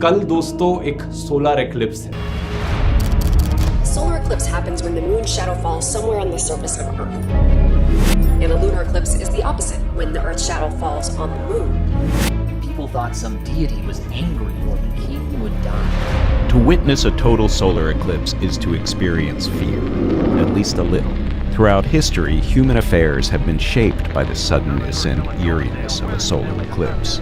कल दोस्तों एक सोलर एक्लिप्स है। Solar eclipse happens when the moon's shadow falls somewhere on the surface of Earth. And a lunar eclipse is the opposite, when the Earth's shadow falls on the moon. People thought some deity was angry or the king would die. To witness a total solar eclipse is to experience fear, at least a little. Throughout history, human affairs have been shaped by the suddenness and eeriness of a solar eclipse.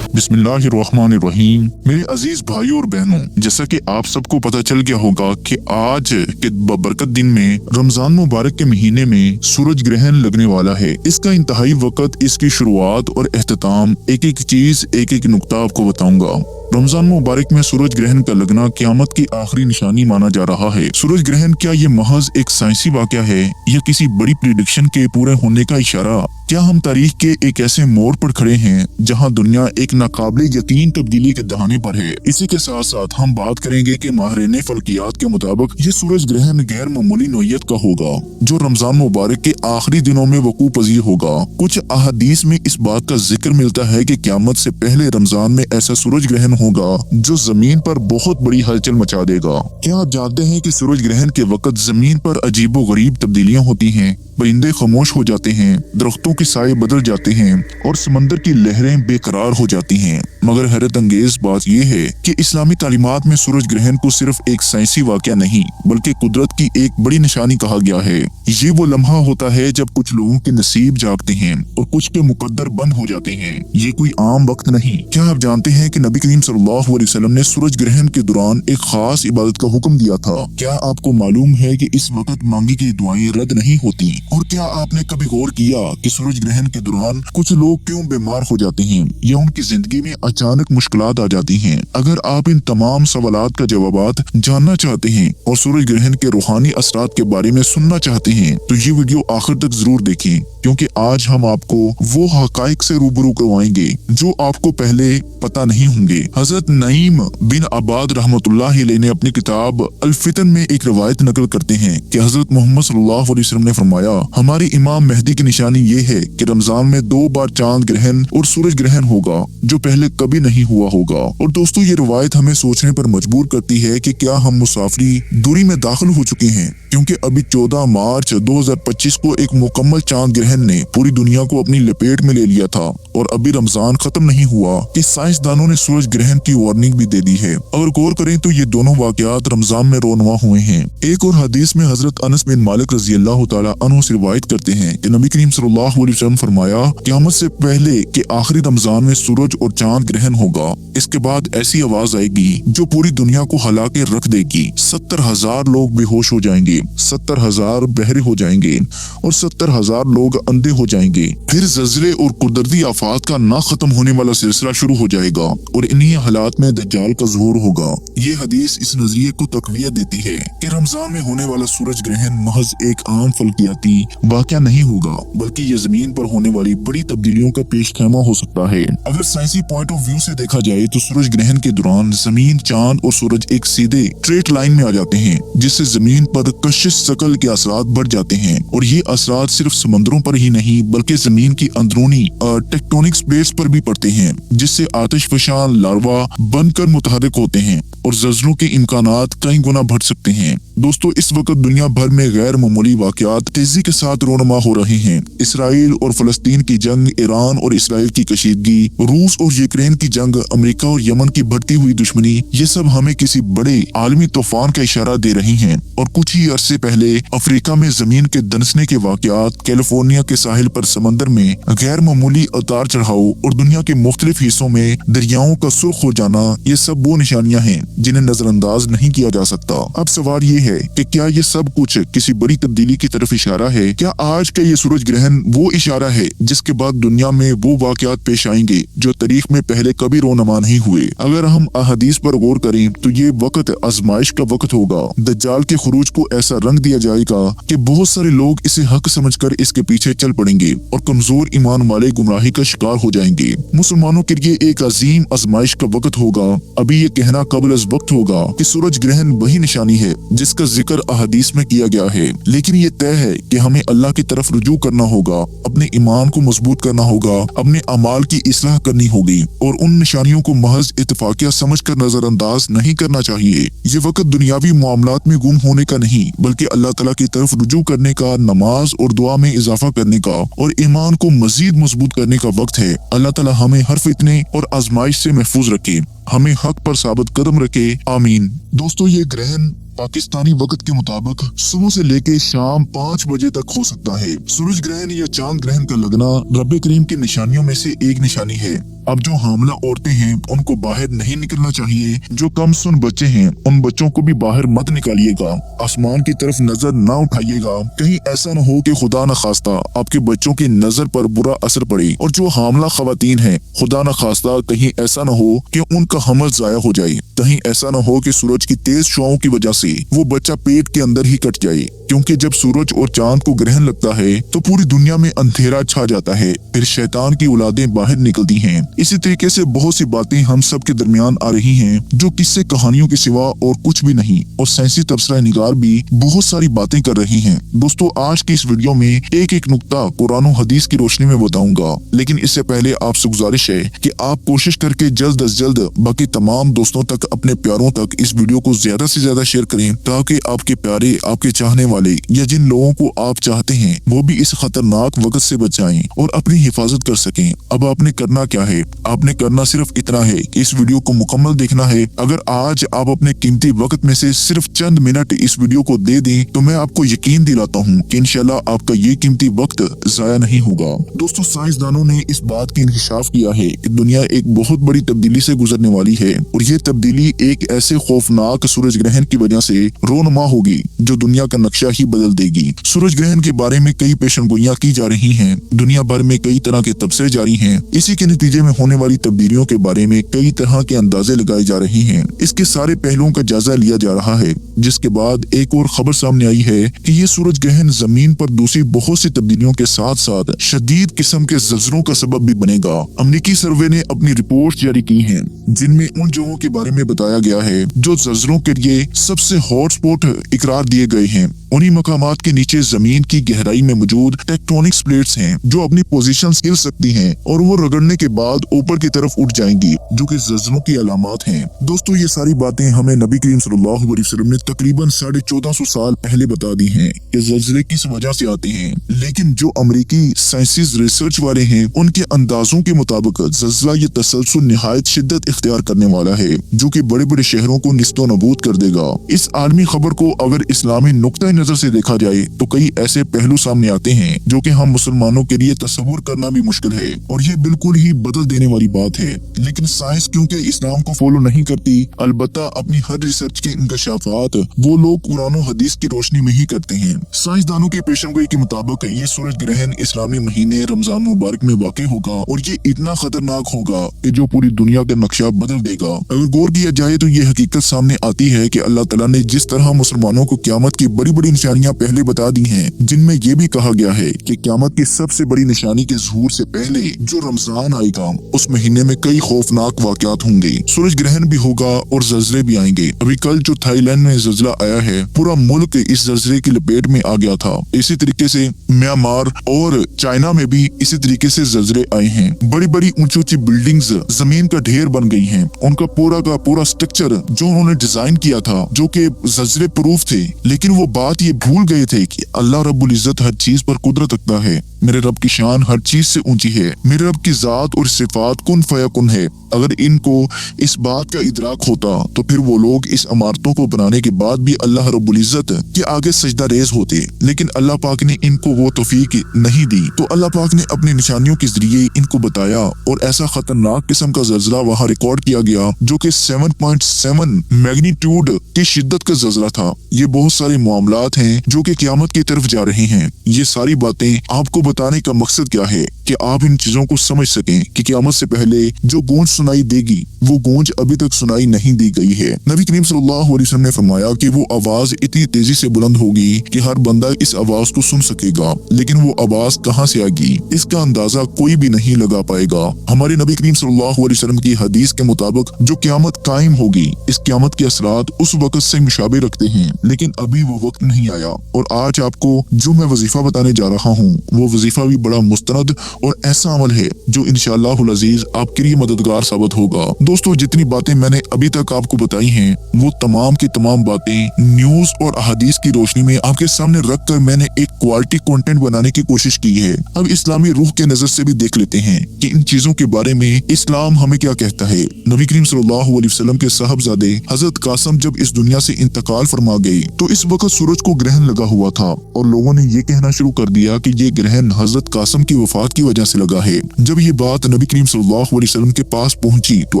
बिस्मिल्लाहिर्रहमानिर्रहीम। मेरे अजीज भाइयों और बहनों, जैसा कि आप सबको पता चल गया होगा कि आज के बबरकत दिन में रमजान मुबारक के महीने में सूरज ग्रहण लगने वाला है। इसका इंतहाई वक्त, इसकी शुरुआत और एहतताम, एक एक चीज, एक एक नुक्ता आपको बताऊंगा। रमजान मुबारक में सूरज ग्रहण का लगना क़यामत की आखिरी निशानी माना जा रहा है। सूरज ग्रहण क्या ये महज एक साइंसी वाक़या है या किसी बड़ी प्रिडिक्शन के पूरे होने का इशारा? क्या हम तारीख के एक ऐसे मोड़ पर खड़े हैं जहां दुनिया एक नाकाबिले यकीन तब्दीली के दहाने पर है? इसी के साथ साथ हम बात करेंगे कि माहिरीन फल्कियात के मुताबिक ये सूरज ग्रहण गैर मामूली नौयत का होगा जो रमजान मुबारक के आखिरी दिनों में वकू पजीर होगा। कुछ अहादीस में इस बात का जिक्र मिलता है कि क़यामत से पहले रमजान में ऐसा सूरज ग्रहण होगा जो जमीन पर बहुत बड़ी हलचल मचा देगा। क्या आप जानते हैं कि सूरज ग्रहण के वक्त जमीन पर अजीबो गरीब तब्दीलियां होती हैं? परिंदे खामोश हो जाते हैं, दरख्तों के साए बदल जाते हैं और समंदर की लहरें बेकरार हो जाती हैं। मगर हैरत अंगेज बात यह है कि इस्लामी तालीमात में सूरज ग्रहण को सिर्फ एक साइंसी वाक़या नहीं बल्कि कुदरत की एक बड़ी निशानी कहा गया है। ये वो लम्हा होता है जब कुछ लोगों के नसीब जागते हैं और कुछ के मुकद्दर बंद हो जाते हैं। ये कोई आम वक्त नहीं। क्या आप जानते हैं कि नबी करीम सल्लल्लाहु अलैहि वसल्लम ने सूरज ग्रहण के दौरान एक खास इबादत का हुक्म दिया था? क्या आपको मालूम है कि इस वक्त मांगी गई दुआएं रद्द नहीं होती? और क्या आपने कभी गौर किया कि सूरज ग्रहण के दौरान कुछ लोग क्यों बीमार हो जाते हैं या उनकी जिंदगी में अचानक मुश्किलात आ जाती हैं? अगर आप इन तमाम सवालात का जवाबात जानना चाहते हैं और सूरज ग्रहण के रूहानी असरात के बारे में सुनना चाहते हैं तो ये वीडियो आखिर तक जरूर देखें, क्योंकि आज हम आपको वो हकाइक से रूबरू करवाएंगे जो आपको पहले पता नहीं होंगे। हजरत नईम बिन अब्बाद रहमतुल्लाह अलैह ने अपनी किताब अल फितन में एक रवायत नकल करते हैं कि हजरत मोहम्मद सल्लल्लाहु अलैहि वसल्लम ने फरमाया, हमारे इमाम मेहदी की निशानी ये है कि रमजान में 2 बार चांद ग्रहण और सूरज ग्रहण होगा जो पहले कभी नहीं हुआ होगा। और दोस्तों, ये रवायत हमें सोचने पर मजबूर करती है कि क्या हम मुसाफरी दूरी में दाखिल हो चुके हैं, क्योंकि अभी 14 मार्च 2025 को एक मुकम्मल चांद ग्रहण ने पूरी दुनिया को अपनी लपेट में ले लिया था और अभी रमजान खत्म नहीं हुआ कि साइंसदानों ने सूरज ग्रहण की वार्निंग भी दे दी है। अगर गौर करें तो ये दोनों वाकयात रमजान में रोनुमा हुए हैं। एक और हदीस में हजरत अनस बिन मालिक रजी अल्लाह तआला अन्हु से रिवायत करते हैं कि नबी करीम सल्लल्लाहु अलैहि वसल्लम फरमाया, क़यामत से पहले कि आखिरी रमजान में सूरज और चांद ग्रहण होगा, इसके बाद ऐसी आवाज आएगी जो पूरी दुनिया को हिला के रख देगी। 70,000 लोग बेहोश हो जाएंगे, 70,000 बहरे हो जाएंगे और 70,000 लोग अंधे हो जाएंगे। फिर ज़लज़ले और कुदरती आफात का ना खत्म होने वाला सिलसिला शुरू हो जाएगा और इन्हीं हालात में दज्जाल का ज़हूर होगा। ये हदीस इस नजरिए को तक़वियत देती है कि रमजान में होने वाला सूरज ग्रहण महज एक आम फल्कियाती वाक़या नहीं होगा, बल्कि ये जमीन पर होने वाली बड़ी तब्दीलियों का पेश खैमा हो सकता है। अगर साइंसी पॉइंट ऑफ व्यू से देखा जाए तो सूरज ग्रहण के दौरान जमीन, चांद और सूरज एक सीधे स्ट्रेट लाइन में आ जाते हैं, जिससे जमीन पर कशिश शकल के असरात बढ़ जाते हैं। और ये असरात सिर्फ समंदरों पर ही नहीं बल्कि जमीन की अंदरूनी टेक्टोनिक स्पेस पर भी पड़ते हैं, जिससे आतिशफशान लार्वा बनकर मुतहरिक होते हैं और ज़लज़लों के इम्कानात कई गुना बढ़ सकते हैं। दोस्तों, इस वक्त दुनिया भर में गैर मामूली वाक़यात तेजी के साथ रोनमा हो रहे हैं। इसराइल और फलस्तीन की जंग, ईरान और इसराइल की कशीदगी, रूस और यूक्रेन की जंग, अमेरिका और यमन की बढ़ती हुई दुश्मनी, ये सब हमें किसी बड़े आलमी तूफान का इशारा दे रही हैं। और कुछ ही अरसे पहले अफ्रीका में जमीन के दनसने के वाक़यात, कैलिफोर्निया के साहिल पर समंदर में गैर मामूली उतार चढ़ाव और दुनिया के मुख्तलिफ हिस्सों में दरियाओं का सुर्ख हो जाना, ये सब वो निशानियां हैं जिन्हें नजरअंदाज नहीं किया जा सकता। अब सवाल ये है कि क्या ये सब कुछ किसी बड़ी तब्दीली की तरफ इशारा है? क्या आज का ये सूरज ग्रहण वो इशारा है जिसके बाद दुनिया में वो वाक़यात पेश आएंगे जो तारीख में पहले कभी रोनमा नहीं हुए? अगर हम अहादीस पर गौर करें तो ये वक्त आजमाइश का वक्त होगा। दज्जाल के खुरूज को ऐसा रंग दिया जाएगा कि बहुत सारे लोग इसे हक समझकर इसके पीछे चल पड़ेंगे और कमजोर ईमान वाले गुमराही का शिकार हो जाएंगे। मुसलमानों के लिए एक अजीम आजमाइश का वक्त होगा। अभी ये कहना काबिल महज वक्त होगा कि सूरज ग्रहण वही निशानी है जिसका जिक्र अहदीस में किया गया है, लेकिन ये तय है कि हमें अल्लाह की तरफ रुजू करना होगा, अपने ईमान को मजबूत करना होगा, अपने अमाल की इस्लाह करनी होगी और उन निशानियों को महज इत्तफाकिया समझकर नजरअंदाज नहीं करना चाहिए। ये वक्त दुनियावी मामलात में गुम होने का नहीं बल्कि अल्लाह ताला की तरफ रुजू करने का, नमाज और दुआ में इजाफा करने का और ईमान को मजीद मजबूत करने का वक्त है। अल्लाह ताला हमें हर फितने और आजमाइश से महफूज रखे, हमें हक पर साबित कदम रखे, आमीन। दोस्तों, ये ग्रहण पाकिस्तानी वक्त के मुताबिक सुबह से लेके शाम 5 बजे तक हो सकता है। सूरज ग्रहण या चांद ग्रहण का लगना रब्बे करीम की निशानियों में से एक निशानी है। अब जो हामला औरतें हैं उनको बाहर नहीं निकलना चाहिए। जो कम सुन बच्चे हैं उन बच्चों को भी बाहर मत निकालिएगा। आसमान की तरफ नजर ना उठाइएगा, कहीं ऐसा न हो कि खुदा न खास्ता आपके बच्चों की नजर पर बुरा असर पड़े। और जो हामला खवातीन हैं, खुदा न खास्ता कहीं ऐसा न हो कि उनका हमल जाया हो जाए, कहीं ऐसा न हो कि सूरज की तेज शुआओं की वजह से वो बच्चा पेट के अंदर ही कट जाए। क्योंकि जब सूरज और चांद को ग्रहण लगता है तो पूरी दुनिया में अंधेरा छा जाता है, फिर शैतान की औलादें बाहर निकलती हैं। इसी तरीके से बहुत सी बातें हम सब के दरमियान आ रही हैं जो किस्से कहानियों के सिवा और कुछ भी नहीं, और साइंसी तबसरा निगार भी बहुत सारी बातें कर रही हैं। दोस्तों, आज की इस वीडियो में एक एक नुक्ता कुरान और हदीस की रोशनी में बताऊंगा, लेकिन इससे पहले आपसे गुजारिश है कि आप कोशिश करके जल्द अज जल्द बाकी तमाम दोस्तों तक, अपने प्यारों तक इस वीडियो को ज्यादा से ज्यादा शेयर करें, ताकि आपके प्यारे, आपके चाहने वाले या जिन लोगों को आप चाहते हैं वो भी इस खतरनाक वक्त से बचाएं और अपनी हिफाजत कर सकें। अब आपने करना क्या है? आपने करना सिर्फ इतना है कि इस वीडियो को मुकम्मल देखना है। अगर आज आप अपने कीमती वक्त में से सिर्फ चंद मिनट इस वीडियो को दे दें तो मैं आपको यकीन दिलाता हूँ कि इंशाल्लाह आपका ये कीमती वक्त जाया नहीं होगा। दोस्तों, साइंसदानों ने इस बात की इंकशाफ किया है कि दुनिया एक बहुत बड़ी तब्दीली से गुजरने वाली है और ये तब्दीली एक ऐसे खौफनाक सूरज ग्रहण की वजह से रोनुमा होगी जो दुनिया का नक्शा ही बदल देगी। सूरज ग्रहण के बारे में कई पेशनगोइयां की जा रही हैं, दुनिया भर में कई तरह के तबसरे जारी हैं। इसी के नतीजे में होने वाली तब्दीलियों के बारे में कई तरह के अंदाजे लगाए जा रहे हैं। इसके सारे पहलुओं का जायजा लिया जा रहा है, जिसके बाद एक और खबर सामने आई है कि ये सूरज ग्रहण जमीन पर दूसरी बहुत सी तब्दीलियों के साथ साथ शदीद किस्म के ज़लज़लों का सबब भी बनेगा। अमेरिकी सर्वे ने अपनी रिपोर्ट जारी की है जिनमें उन जगहों के बारे में बताया गया है जो ज़लज़लों के लिए सबसे हॉटस्पॉट इकरार दिए गए हैं। उन्हीं मकामात के नीचे जमीन की गहराई में मौजूद टेक्टोनिक प्लेट्स हैं जो अपनी पोजीशन हिल सकती हैं और वो रगड़ने के बाद ऊपर की तरफ उठ जाएंगी, जो कि ज़लज़लों की अलामत हैं। दोस्तों, ये सारी बातें हमें नबी करीम सल्लल्लाहु अलैहि वसल्लम ने तकरीबन 1450 साल पहले बता दी हैं कि ज़लज़ले किस वजह से आते हैं, लेकिन जो अमेरिकी साइंसिस रिसर्च वाले हैं उनके अंदाजों के मुताबिक ज़लज़ला ये तसलसल निहायत शिद्दत इख्तियार करने वाला है जो कि बड़े बड़े शहरों को निस्तो नबूद कर देगा। इस आलमी खबर को अगर इस्लामी नुक्ता नजर से देखा जाए तो कई ऐसे पहलू सामने आते हैं जो कि हम मुसलमानों के लिए तस्वुर करना भी मुश्किल है और ये बिल्कुल ही बदल देने वाली बात है। लेकिन साइंस क्योंकि इस्लाम को फॉलो नहीं करती, अलबत्ता अपनी हर रिसर्च के इंकशाफात वो लोग कुरान और हदीस की रोशनी में ही करते हैं। साइंसदानों के पेशनगोई के मुताबिक ये सूरज ग्रहण इस्लामी महीने रमजान मुबारक में वाक़ होगा और ये इतना खतरनाक होगा कि जो पूरी दुनिया का नक्शा बदल देगा। अगर गौर किया जाए तो ये हकीकत सामने आती है कि अल्लाह ताला ने जिस तरह मुसलमानों को क़यामत की बड़ी बड़ी निशानियां पहले बता दी हैं, जिनमें ये भी कहा गया है कि क़यामत की सबसे बड़ी निशानी के ज़हूर से पहले जो रमजान आएगा उस महीने में कई खौफनाक वाक़यात होंगे। सूरज ग्रहण भी होगा और ज़लज़ले भी आएंगे। अभी कल जो थाईलैंड में ज़लज़ला आया है, पूरा मुल्क इस ज़लज़ले की लपेट में आ गया था। इसी तरीके से म्यांमार और चाइना में भी इसी तरीके से ज़लज़ले आए हैं। बड़ी बड़ी ऊंची ऊंची बिल्डिंग्स जमीन का ढेर बन गई हैं। उनका पूरा स्ट्रक्चर जो उन्होंने डिजाइन किया था जो कि ज़लज़ले प्रूफ थे, लेकिन वो बात ये भूल गए थे कि अल्लाह रब्बुल इज्जत हर चीज पर कुदरत रखता है। मेरे रब की शान हर चीज से ऊंची है। मेरे रब की जात और सिफात कुन फयकुन है। अगर इनको इस बात का इदराक होता तो फिर वो लोग इस इमारतों को बनाने के बाद भी अल्लाह रब्बुल इज्जत के आगे सजदा रेज होते, लेकिन अल्लाह पाक ने इनको वो तौफीक नहीं दी। तो अल्लाह पाक ने अपनी निशानियों के जरिए इनको बताया और ऐसा खतरनाक किस्म का ज़लज़ला वहाँ रिकॉर्ड किया गया जो कि 7.7 मैग्नीट्यूड की शिद्दत का ज़लज़ला था। ये बहुत सारे मामलात हैं जो कि क़यामत की तरफ जा रहे हैं। ये सारी बातें आपको बताने का मकसद क्या है कि आप इन चीजों को समझ सकें कि क़यामत से पहले जो गूंज सुनाई देगी वो गूंज अभी तक सुनाई नहीं दी गई है। नबी करीम सल्लल्लाहु अलैहि वसल्लम ने फरमाया कि वो आवाज इतनी तेजी से बुलंद होगी कि हर बंदा इस आवाज को सुन सकेगा, लेकिन वो आवाज कहाँ से आएगी इसका अंदाजा कोई भी नहीं लगा पाएगा। हमारे नबी करीम सल्लल्लाहु अलैहि वसल्लम की हदीस के मुताबिक जो क़यामत कायम होगी, इस क़यामत के असरात उस वक्त से मुशाबे रखते हैं, लेकिन अभी वो वक्त नहीं आया। और आज आपको जो मैं वजीफा बताने जा रहा हूँ वो वजीफा भी बड़ा मुस्तनद और ऐसा अमल है जो इंशाअल्लाहुल अजीज आपके लिए मददगार साबित होगा। दोस्तों, जितनी बातें मैंने अभी तक आपको बताई हैं वो तमाम की तमाम बातें न्यूज और अहादीस की रोशनी में आपके सामने रख कर मैंने एक क्वालिटी कंटेंट बनाने की कोशिश की है। अब इस्लामी रूह के नजर से भी देख लेते हैं कि इन चीजों के बारे में इस्लाम हमें क्या कहता है। नबी करीम सल्लल्लाहु अलैहि वसल्लम के साहबजादे हजरत कासिम जब इस दुनिया से इंतकाल फरमा गए तो इस वक्त सूरज को ग्रहण लगा हुआ था और लोगों ने ये कहना शुरू कर दिया कि ये ग्रहण हजरत कासिम की वफात की वजह से लगा है। जब ये बात नबी करीम सल्लल्लाहु अलैहि वसल्लम के पास पहुंची तो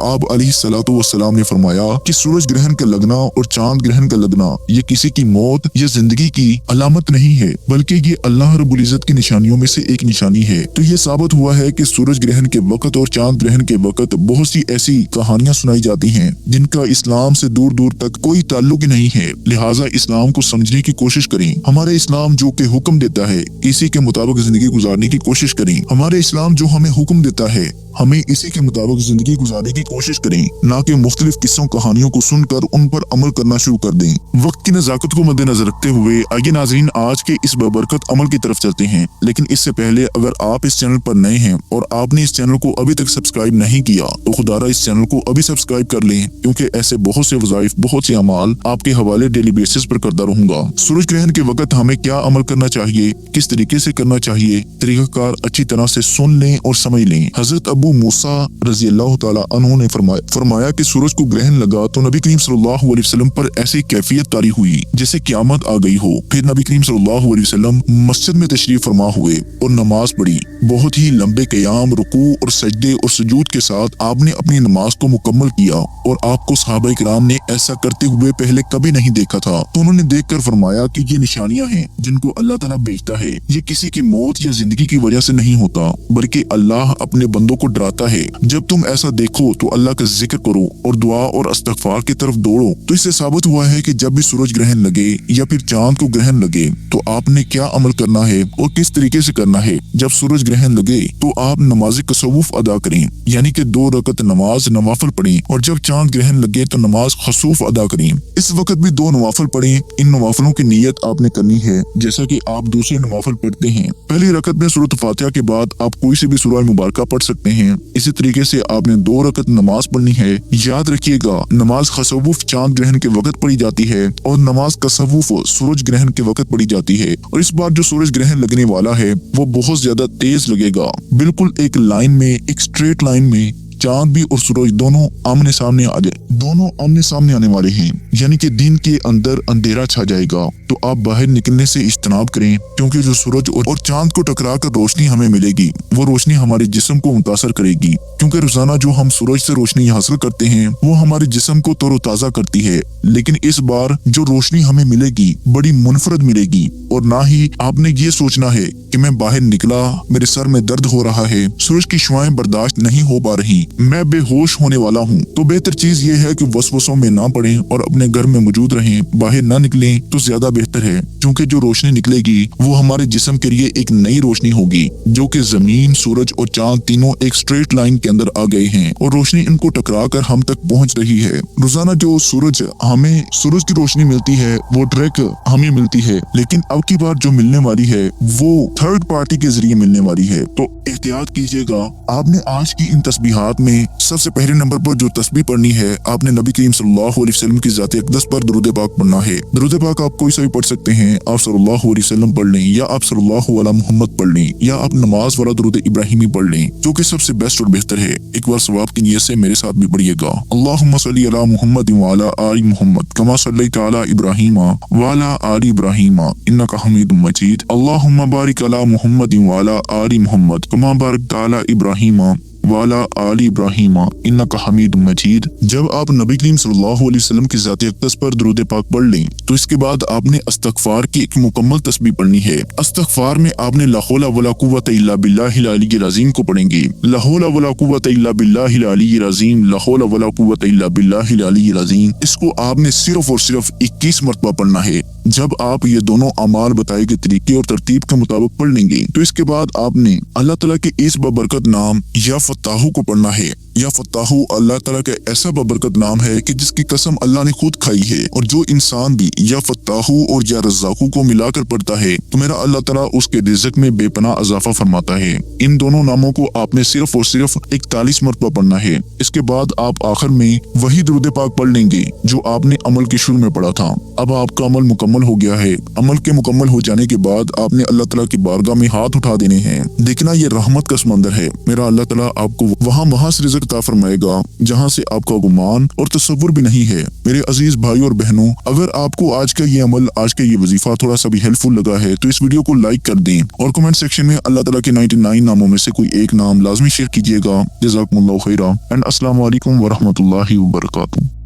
आप अलैहिस्सलातु वस्सलाम ने फरमाया कि सूरज ग्रहण का लगना और चांद ग्रहण का लगना ये किसी की मौत या जिंदगी की अलामत नहीं है, बल्कि ये अल्लाह रब्बुल इज्जत की निशानियों में से एक निशानी है। तो ये साबित हुआ है कि सूरज ग्रहण के वक्त और चांद ग्रहण के वक्त बहुत सी ऐसी कहानियां सुनाई जाती हैं जिनका इस्लाम से दूर दूर तक कोई ताल्लुक नहीं है। लिहाजा इस्लाम को समझने की कोशिश करें। हमारे इस्लाम जो के हुक्म देता है इसी के मुताबिक जिंदगी गुजारने की कोशिश करें। हमारे इस्लाम जो हमें हुक्म देता है हमें इसी के मुताबिक जिंदगी गुजारने की कोशिश करें, ना कि मुख्तलिफ किस्सों कहानियों को सुनकर उन पर अमल करना शुरू कर दें। वक्त की नजाकत को मद्देनजर रखते हुए आइए नाज़रीन आज के इस बबरकत अमल की तरफ चलते हैं। लेकिन इससे पहले अगर आप इस चैनल पर नए हैं और आपने इस चैनल को अभी तक सब्सक्राइब नहीं किया तो खुदारा इस चैनल को अभी सब्सक्राइब कर लें, क्योंकि ऐसे बहुत से वज़ाइफ बहुत से अमाल आपके हवाले डेली बेसिस पर करता रहूंगा। सूरज ग्रहण के वक्त हमें क्या अमल करना चाहिए, किस तरीके से करना चाहिए, तरीकाकार अच्छी तरह से सुन लें और समझ लें। हजरत अबू मूसा रज़ी अल्लाह तआला अन्हु ने फरमाया कि सूरज को ग्रहण लगा तो नबी करीम सल्लल्लाहु अलैहि वसल्लम पर ऐसी कैफियत तारी हुई जैसे क़यामत आ गई हो। फिर नबी करीम सल्लल्लाहु अलैहि वसल्लम मस्जिद में तशरीफ फरमा हुए और नमाज पढ़ी। बहुत ही लंबे क़याम, रुकू और सजदे और सुजूद के साथ आपने अपनी नमाज को मुकम्मल किया और आपको सहाबा किराम ने ऐसा करते हुए पहले कभी नहीं देखा था। तो उन्होंने देखकर फरमाया कि ये निशानियां हैं जिनको अल्लाह ताला भेजता है। ये किसी की मौत या जिंदगी की वजह से नहीं होता, बल्कि अल्लाह अपने बंदों को डराता है। जब तुम ऐसा देखो तो अल्लाह का जिक्र करो और दुआ और इस्तिग़फ़ार की तरफ दौड़ो। तो इससे साबित हुआ है कि जब भी सूरज ग्रहण लगे या फिर चांद को ग्रहण लगे तो आपने क्या अमल करना है और किस तरीके से करना है। जब सूरज ग्रहण लगे तो आप नमाज कसव्वुफ अदा करें, यानी कि 2 रकत नमाज नवाफिल पढ़ें, और जब चांद ग्रहण लगे तो नमाज खसूफ अदा करें। इस वक्त भी 2 नवाफिल पढ़ें। इन नवाफिलों की नीयत आपने करनी है जैसा कि आप दूसरे नवाफिल पढ़ते हैं। पहली रकत में सूरत फातिहा के बाद आप कोई सी भी सूरह मुबारका पढ़ सकते हैं। इसी तरीके से आपने 2 रकत नमाज पढ़नी है। याद रखिएगा, नमाज खसूफ चांद ग्रहण के वक्त पढ़ी जाती है और नमाज कसव्वुफ सूरज ग्रहण के वक्त पढ़ी जाती है। और इस बार जो सूरज ग्रहण लगने वाला है वो बहुत ज्यादा तेज लगेगा। बिल्कुल एक लाइन में, एक स्ट्रेट लाइन में चांद भी और सूरज दोनों आमने सामने आने वाले हैं, यानी कि दिन के अंदर अंधेरा छा जाएगा। तो आप बाहर निकलने से इज्तनाब करें, क्योंकि जो सूरज और चांद को टकरा कर रोशनी हमें मिलेगी वो रोशनी हमारे जिस्म को मुतासर करेगी, क्योंकि रोजाना जो हम सूरज से रोशनी हासिल करते हैं वो हमारे जिस्म को तरोताजा करती है। लेकिन इस बार जो रोशनी हमें मिलेगी बड़ी मुनफरद मिलेगी, और ना ही आपने ये सोचना है कि मैं बाहर निकला, मेरे सर में दर्द हो रहा है, सूरज की शुआएं बर्दाश्त नहीं हो पा रही, मैं बेहोश होने वाला हूँ। तो बेहतर चीज ये है कि वसवसों में ना पड़ें और अपने घर में मौजूद रहें, बाहर ना निकलें तो ज्यादा बेहतर है, क्योंकि जो रोशनी निकलेगी वो हमारे जिस्म के लिए एक नई रोशनी होगी, जो कि जमीन, सूरज और चांद तीनों एक स्ट्रेट लाइन के अंदर आ गए हैं और रोशनी इनको टकरा कर हम तक पहुँच रही है। रोजाना जो हमें सूरज की रोशनी मिलती है वो डायरेक्ट हमें मिलती है, लेकिन अब की बार जो मिलने वाली है वो थर्ड पार्टी के जरिए मिलने वाली है। तो एहतियात कीजिएगा। आपने आज की इन तस्बीहात में सबसे पहले नंबर पर जो तस्बीह पढ़नी है, आपने नबी करीम सल्लल्लाहु अलैहि वसल्लम की ज़ात अक़दस पर दुरूद पाक पढ़ना है। दुरूद पाक आप कोई सा भी पढ़ सकते हैं, आप सल्लल्लाहु अलैहि वसल्लम पढ़ लें या आप सल्लल्लाहु अला मुहम्मद पढ़ लें या आप नमाज वाला दुरूद इब्राहिमी पढ़ लें, जो कि सबसे बेस्ट और बेहतर है। एक बार सवाब की नियत से मेरे साथ भी पढ़िएगा। अल्लाहुम्मा सल्ली अला मुहम्मद व अला आलि मुहम्मद कमा सल्लैता अला इब्राहीम व अला आलि इब्राहीम इन्नका हमीदुम मजीद। अल्लाहुम्मा बारिक अला मुहम्मद व अला आलि मुहम्मद कमा बारकता अला इब्राहीम वाला आली इब्राहीमा इन्नका हमीदुम मजीद। जब आप नबी करीम सल्लल्लाहु अलैहि वसल्लम की ज़ात अक़दस पर दुरूद पाक पढ़ लें तो इसके बाद आपने इस्तग़फ़ार की एक मुकम्मल तस्बीह पढ़नी है। इस्तग़फ़ार में आपने ला हौला वला कुव्वता इल्ला बिल्लाहिल अलिय्यिल अज़ीम को पढ़ेंगे। ला हौला वला कुव्वता इल्ला बिल्लाहिल अलिय्यिल अज़ीम, ला हौला वला कुव्वता इल्ला बिल्लाहिल अलिय्यिल अज़ीम। इसको आपने सिर्फ और सिर्फ 21 मरतबा पढ़ना है। जब आप ये दोनों अमाल बताए गए तरीके और तरतीब के मुताबिक पढ़ लेंगे तो इसके बाद आपने अल्लाह ताला के इस बबरकत नाम या फत्ताहू को पढ़ना है। या फत्ताहू अल्लाह ताला का ऐसा बबरकत नाम है कि जिसकी कसम अल्लाह ने खुद खाई है, और जो इंसान भी या फत्ताहू और या रज़्ज़ाक़ू को मिलाकर पढ़ता है तो मेरा अल्लाह ताला उसके रिज़्क़ में बेपनाह इजाफा फरमाता है। इन दोनों नामों को आपने सिर्फ और सिर्फ 41 मरतबा पढ़ना है। इसके बाद आप आखिर में वही दुरूद पाक पढ़ लेंगे जो आपने अमल के शुरू में पढ़ा था। अब आपका अमल मुकम्मल हो गया है। अमल के मुकम्मल हो जाने के बाद आपने अल्लाह ताला की बारगाह में हाथ उठा देने हैं। देखना ये रहमत का समंदर है। मेरा अल्लाह ताला आपको वहाँ से रिज़्क़ अता फरमाएगा जहाँ से आपका गुमान और तसव्वुर भी नहीं है। मेरे अजीज भाई और बहनों, अगर आपको आज का ये अमल, आज का ये वजीफा थोड़ा सा भी हेल्पफुल लगा है तो इस वीडियो को लाइक कर दें और कमेंट सेक्शन में अल्लाह ताला के 99 नामों में से कोई एक नाम लाजमी शेयर कीजिएगा। जज़ाकुमुल्लाहु खैरा एंड अस्सलामु अलैकुम व रहमतुल्लाहि व बरकातुहू।